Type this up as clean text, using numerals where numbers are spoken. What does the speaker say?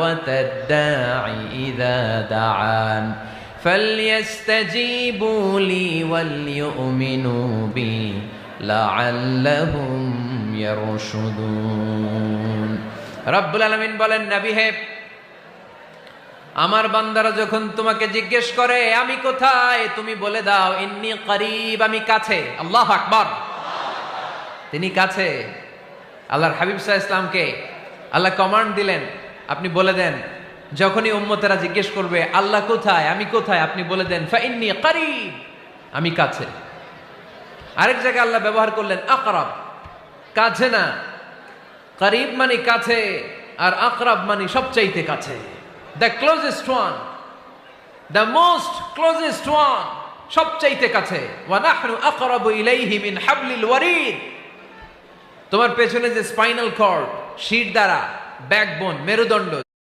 দাওয়াতাদ দাঈ ইযা দাআন ফালইস্তাজীবু লি ওয়াল ইউমিনু বি লাআল্লাহুম ইয়ারশুদুন। রব্বুল আলামিন বলেন, নবী হে, আমার বান্দারা যখন তোমাকে জিজ্ঞেস করে আমি কোথায়, তুমি বলে দাও ইন্নী করিব, আমি কাছে। আল্লাহু আকবার, তিনি কাছে। আল্লাহর হাবিব সাল্লাল্লাহু আলাইহি ওয়াসাল্লামকে আল্লাহ কমান্ড দিলেন, আপনি বলে দেন যখনই উম্মতেরা জিজ্ঞেস করবে আল্লাহ কোথায়, আমি কোথায়, আপনি বলে দেন ফা ইন্নী করিব, আমি কাছে। আরেক জায়গায় আল্লাহ ব্যবহার করলেন আকরাব, কাছে না। করিব মানে কাছে, আর আকরাব মানে সবচাইতে কাছে। The closest one, the most closest one, সবচাইতে কাছে। ওয়া নাহনু আকরাবু ইলাইহি মিন হাবলিল ওয়ারিদ। তোমার পেছনে যে স্পাইনাল কর্ড, শিরদাঁড়া, ব্যাকবোন, মেরুদণ্ড